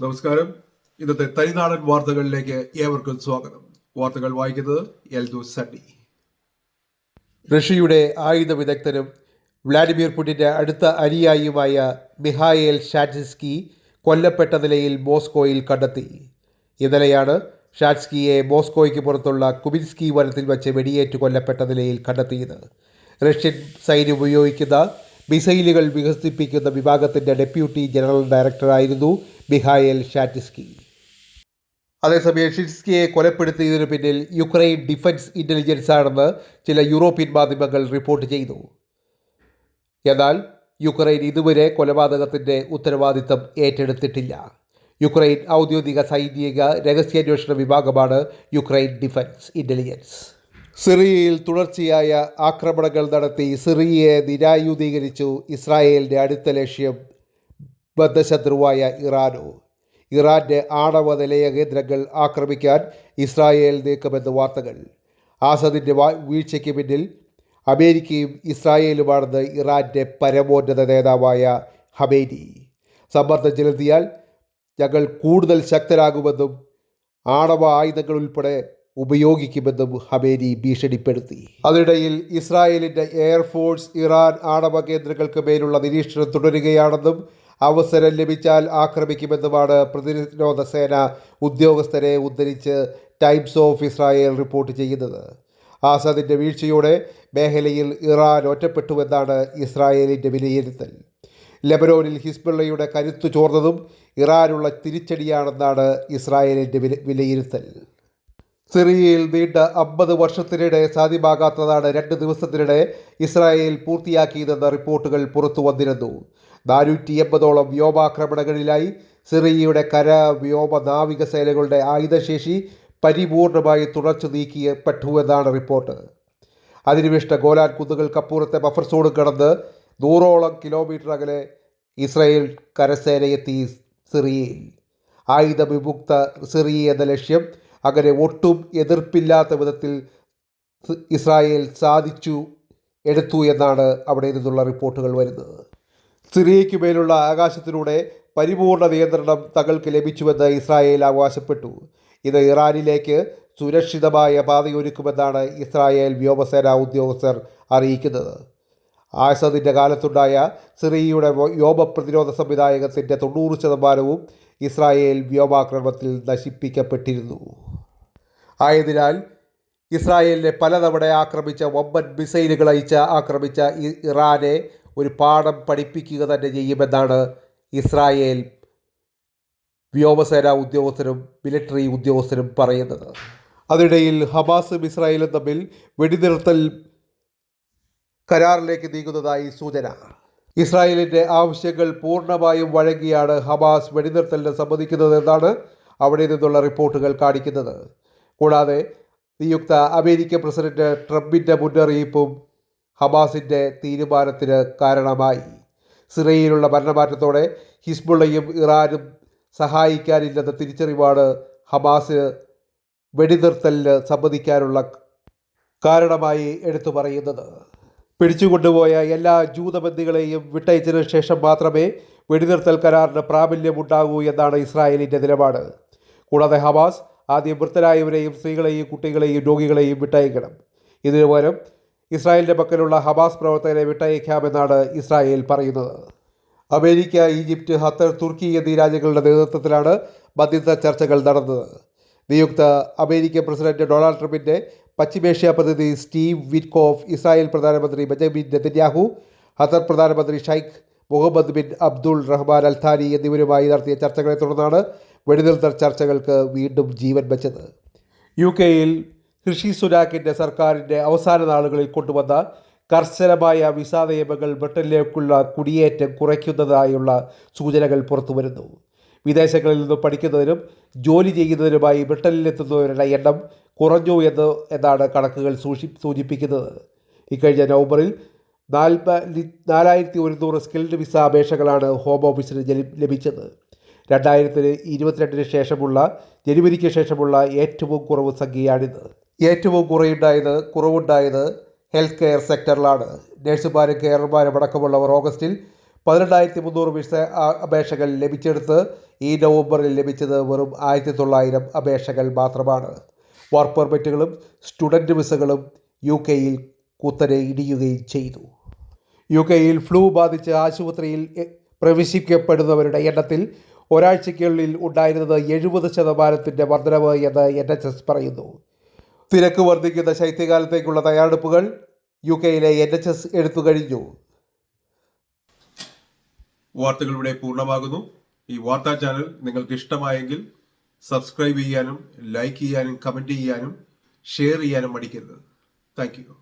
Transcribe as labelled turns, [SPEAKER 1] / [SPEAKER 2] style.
[SPEAKER 1] നമസ്കാരം. ഇന്നത്തെ തനിനാടൻ വാർത്തകളിലേക്ക് ഏവർക്കും സ്വാഗതം. വാർത്തകൾ വായിക്കുന്നത് എൽദു സണ്ണി.
[SPEAKER 2] റഷ്യയുടെ ആയുധ വിദഗ്ധനും വ്ളാഡിമിർ പുടിൻ്റെ അടുത്ത അനുയായിയുമായ മിഹായേൽ ഷാറ്റ്സ്കി കൊല്ലപ്പെട്ട നിലയിൽ മോസ്കോയിൽ കണ്ടെത്തി. ഇന്നലെയാണ് ഷാറ്റ്സ്കിയെ മോസ്കോയ്ക്ക് പുറത്തുള്ള കുബിൻസ്കി വനത്തിൽ വച്ച് വെടിയേറ്റ് കൊല്ലപ്പെട്ട നിലയിൽ കണ്ടെത്തിയത്. റഷ്യൻ സൈന്യം ഉപയോഗിക്കുന്ന മിസൈലുകൾ വികസിപ്പിക്കുന്ന വിഭാഗത്തിൻ്റെ ഡെപ്യൂട്ടി ജനറൽ ഡയറക്ടറായിരുന്നു മിഹായേൽ ഷാറ്റ്സ്കി. അതേസമയം ഷിൻസ്കിയെ കൊലപ്പെടുത്തിയതിനു പിന്നിൽ യുക്രൈൻ ഡിഫൻസ് ഇൻ്റലിജൻസ് ആണെന്ന് ചില യൂറോപ്യൻ മാധ്യമങ്ങൾ റിപ്പോർട്ട് ചെയ്തു. എന്നാൽ യുക്രൈൻ ഇതുവരെ കൊലപാതകത്തിൻ്റെ ഉത്തരവാദിത്തം ഏറ്റെടുത്തിട്ടില്ല. യുക്രൈൻ ഔദ്യോഗിക സൈനിക രഹസ്യാന്വേഷണ വിഭാഗമാണ് യുക്രൈൻ ഡിഫൻസ് ഇൻ്റലിജൻസ്. സിറിയയിൽ തുടർച്ചയായ ആക്രമണങ്ങൾ നടത്തി സിറിയയെ നിരായുധീകരിച്ചു ഇസ്രായേലിൻ്റെ അടുത്ത ലക്ഷ്യം ബദ്ധശത്രുവായ ഇറാനോ. ഇറാൻ്റെ ആണവ നിലയ കേന്ദ്രങ്ങൾ ആക്രമിക്കാൻ ഇസ്രായേൽ നീക്കമെന്ന് വാർത്തകൾ. ആസദിൻ്റെ വീഴ്ചയ്ക്ക് പിന്നിൽ അമേരിക്കയും ഇസ്രായേലുമാണെന്ന് ഇറാൻ്റെ പരമോന്നത നേതാവായ ഹമേനി. സമ്മർദ്ദം ചെലുത്തിയാൽ ഞങ്ങൾ കൂടുതൽ ശക്തരാകുമെന്നും ആണവ ആയുധങ്ങൾ ഉൾപ്പെടെ ഉപയോഗിക്കുമെന്നും ഹമേനി ഭീഷണിപ്പെടുത്തി. അതിനിടയിൽ ഇസ്രായേലിൻ്റെ എയർഫോഴ്സ് ഇറാൻ ആണവ കേന്ദ്രങ്ങൾക്ക് മേലുള്ള നിരീക്ഷണം തുടരുകയാണെന്നും അവസരം ലഭിച്ചാൽ ആക്രമിക്കുമെന്നുമാണ് പ്രതിരോധ സേന ഉദ്യോഗസ്ഥരെ ഉദ്ധരിച്ച് ടൈംസ് ഓഫ് ഇസ്രായേൽ റിപ്പോർട്ട് ചെയ്യുന്നത്. ആസാദിൻ്റെ വീഴ്ചയോടെ മേഖലയിൽ ഇറാൻ ഒറ്റപ്പെട്ടുവെന്നാണ് ഇസ്രായേലിൻ്റെ വിലയിരുത്തൽ. ലെബനോനിൽ ഹിസ്ബുള്ളയുടെ കരുത്തു ചോർന്നതും ഇറാനുള്ള തിരിച്ചടിയാണെന്നാണ് ഇസ്രായേലിൻ്റെ വിലയിരുത്തൽ. സിറിയയിൽ നീണ്ട 50 വർഷത്തിനിടെ സാധ്യമാകാത്തതാണ് 2 ദിവസത്തിനിടെ ഇസ്രായേൽ പൂർത്തിയാക്കിയതെന്ന റിപ്പോർട്ടുകൾ പുറത്തു വന്നിരുന്നു. 480ഓളം വ്യോമാക്രമണങ്ങളിലായി സിറിയയുടെ കര, വ്യോമ, നാവിക സേനകളുടെ ആയുധശേഷി പരിപൂർണമായി തുടച്ചു നീക്കിയപ്പെട്ടുവെന്നാണ് റിപ്പോർട്ട്. അധിനിവേശിത ഗോലാൻ കുന്നുകൾക്കപ്പുറത്തെ ബഫർ സോൺ കടന്ന് 100ഓളം കിലോമീറ്റർ അകലെ ഇസ്രായേൽ കരസേനയെത്തി സിറിയയിൽ. ആയുധ വിമുക്ത സിറിയ എന്ന ലക്ഷ്യം അങ്ങനെ ഒട്ടും എതിർപ്പില്ലാത്ത വിധത്തിൽ ഇസ്രായേൽ സാധിച്ചു എടുത്തു എന്നാണ് അവിടെ നിന്നുള്ള റിപ്പോർട്ടുകൾ വരുന്നത്. സിറിയയ്ക്ക് മേലുള്ള ആകാശത്തിലൂടെ പരിപൂർണ നിയന്ത്രണം തങ്ങൾക്ക് ലഭിച്ചുവെന്ന് ഇസ്രായേൽ അവകാശപ്പെട്ടു. ഇത് ഇറാനിലേക്ക് സുരക്ഷിതമായ പാതയൊരുക്കുമെന്നാണ് ഇസ്രായേൽ വ്യോമസേനാ ഉദ്യോഗസ്ഥർ അറിയിക്കുന്നത്. ആസദിൻ്റെ കാലത്തുണ്ടായ സിറിയയുടെ വ്യോമ പ്രതിരോധ സംവിധാനത്തിൻ്റെ 90% ഇസ്രായേൽ വ്യോമാക്രമണത്തിൽ നശിപ്പിക്കപ്പെട്ടിരുന്നു. ആയതിനാൽ ഇസ്രായേലിനെ പലതവണ ആക്രമിച്ച വമ്പൻ മിസൈലുകൾ ആക്രമിച്ച ഇറാനെ ഒരു പാഠം പഠിപ്പിക്കുക തന്നെ ചെയ്യുമെന്നാണ് ഇസ്രായേൽ വ്യോമസേനാ ഉദ്യോഗസ്ഥരും മിലിറ്ററി ഉദ്യോഗസ്ഥരും പറയുന്നത്. അതിനിടയിൽ ഹമാസും ഇസ്രായേലും തമ്മിൽ വെടിനിർത്തൽ കരാറിലേക്ക് നീങ്ങുന്നതായി സൂചന. ഇസ്രായേലിൻ്റെ ആവശ്യങ്ങൾ പൂർണ്ണമായും വഴങ്ങിയാണ് ഹമാസ് വെടിനിർത്തലിന് സമ്മതിക്കുന്നതെന്നാണ് അവിടെ നിന്നുള്ള റിപ്പോർട്ടുകൾ കാണിക്കുന്നത്. കൂടാതെ നിയുക്ത അമേരിക്കൻ പ്രസിഡന്റ് ട്രംപിൻ്റെ മുന്നറിയിപ്പും ഹമാസിൻ്റെ തീരുമാനത്തിന് കാരണമായി. സിറിയയിലുള്ള ഭരണമാറ്റത്തോടെ ഹിസ്ബുള്ളയും ഇറാനും സഹായിക്കാനില്ലെന്ന തിരിച്ചറിവാണ് ഹമാസ് വെടിനിർത്തലിന് സമ്മതിക്കാനുള്ള കാരണമായി എടുത്തു പറയുന്നത്. പിടിച്ചുകൊണ്ടുപോയ എല്ലാ ജൂതബന്ദികളെയും വിട്ടയച്ചതിനു ശേഷം മാത്രമേ വെടിനിർത്തൽ കരാറിന് പ്രാബല്യമുണ്ടാകൂ എന്നാണ് ഇസ്രായേലിൻ്റെ നിലപാട്. കൂടാതെ ഹമാസ് ആദ്യം വൃദ്ധരായവരെയും സ്ത്രീകളെയും കുട്ടികളെയും രോഗികളെയും വിട്ടയക്കണം. ഇതിനു പകരം ഇസ്രായേലിൻ്റെ പക്കലുള്ള ഹമാസ് പ്രവർത്തകരെ വിട്ടയക്കാമെന്നാണ് ഇസ്രായേൽ പറയുന്നത്. അമേരിക്ക, ഈജിപ്റ്റ്, ഖത്തർ, തുർക്കി എന്നീ രാജ്യങ്ങളുടെ നേതൃത്വത്തിലാണ് മധ്യസ്ഥ ചർച്ചകൾ നടന്നത്. നിയുക്ത അമേരിക്കൻ പ്രസിഡന്റ് ഡൊണാൾഡ് ട്രംപിൻ്റെ പശ്ചിമേഷ്യ പ്രതിനിധി സ്റ്റീവ് വിറ്റ്കോഫ്, ഇസ്രായേൽ പ്രധാനമന്ത്രി ബെഞ്ചമിൻ നെതന്യാഹു, ഖത്തർ പ്രധാനമന്ത്രി ഷെയ്ഖ് മുഹമ്മദ് ബിൻ അബ്ദുൾ റഹ്മാൻ അൽ താനി എന്നിവരുമായി നടത്തിയ ചർച്ചകളെ തുടർന്നാണ് വെടിനിർത്തൽ ചർച്ചകൾക്ക് വീണ്ടും ജീവൻ വെച്ചത്. UK-യിൽ ഋഷി സുനാക്കിൻ്റെ സർക്കാരിൻ്റെ അവസാന നാളുകളിൽ കൊണ്ടുവന്ന കർശനമായ വിസ നിയമങ്ങൾ ബ്രിട്ടനിലേക്കുള്ള കുടിയേറ്റം കുറയ്ക്കുന്നതായുള്ള സൂചനകൾ പുറത്തു വരുന്നു. വിദേശങ്ങളിൽ നിന്നും പഠിക്കുന്നതിനും ജോലി ചെയ്യുന്നതിനുമായി ബ്രിട്ടനിലെത്തുന്നവരുടെ എണ്ണം കുറഞ്ഞു എന്നാണ് കണക്കുകൾ സൂചിപ്പിക്കുന്നത്. ഇക്കഴിഞ്ഞ നവംബറിൽ 4100 സ്കിൽഡ് വിസ അപേക്ഷകളാണ് ഹോം ഓഫീസിന് ലഭിച്ചത്. 2022 ശേഷമുള്ള ജനുവരിക്ക് ശേഷമുള്ള ഏറ്റവും കുറവ് സംഖ്യയാണിത്. ഏറ്റവും കുറവുണ്ടായത് ഹെൽത്ത് കെയർ സെക്ടറിലാണ്. നഴ്സുമാരും കെയർമാരും അടക്കമുള്ളവർ ഓഗസ്റ്റിൽ 12,300 വിസ അപേക്ഷകൾ ലഭിച്ചെടുത്ത് ഈ നവംബറിൽ ലഭിച്ചത് വെറും 1,900 അപേക്ഷകൾ മാത്രമാണ്. വർക്ക് പെർമിറ്റുകളും സ്റ്റുഡൻറ്റ് വിസകളും UK-യിൽ കുത്തനെ ഇടിയുകയും ചെയ്തു. UK-യിൽ ഫ്ലൂ ബാധിച്ച് ആശുപത്രിയിൽ പ്രവേശിക്കപ്പെടുന്നവരുടെ എണ്ണത്തിൽ ഒരാഴ്ചയ്ക്കുള്ളിൽ ഉണ്ടായിരുന്നത് 70% വർധനവ് എന്ന് NHS പറയുന്നു. തിരക്ക് വർദ്ധിക്കുന്ന ശൈത്യകാലത്തേക്കുള്ള തയ്യാറെടുപ്പുകൾ UK-യിലെ NHS എടുത്തു കഴിഞ്ഞു.
[SPEAKER 1] വാർത്തകൾ ഇവിടെ പൂർണ്ണമാകുന്നു. ഈ വാർത്താ ചാനൽ നിങ്ങൾക്ക് ഇഷ്ടമായെങ്കിൽ സബ്സ്ക്രൈബ് ചെയ്യാനും ലൈക്ക് ചെയ്യാനും കമന്റ് ചെയ്യാനും ഷെയർ ചെയ്യാനും മടിക്കരുത്. Thank you.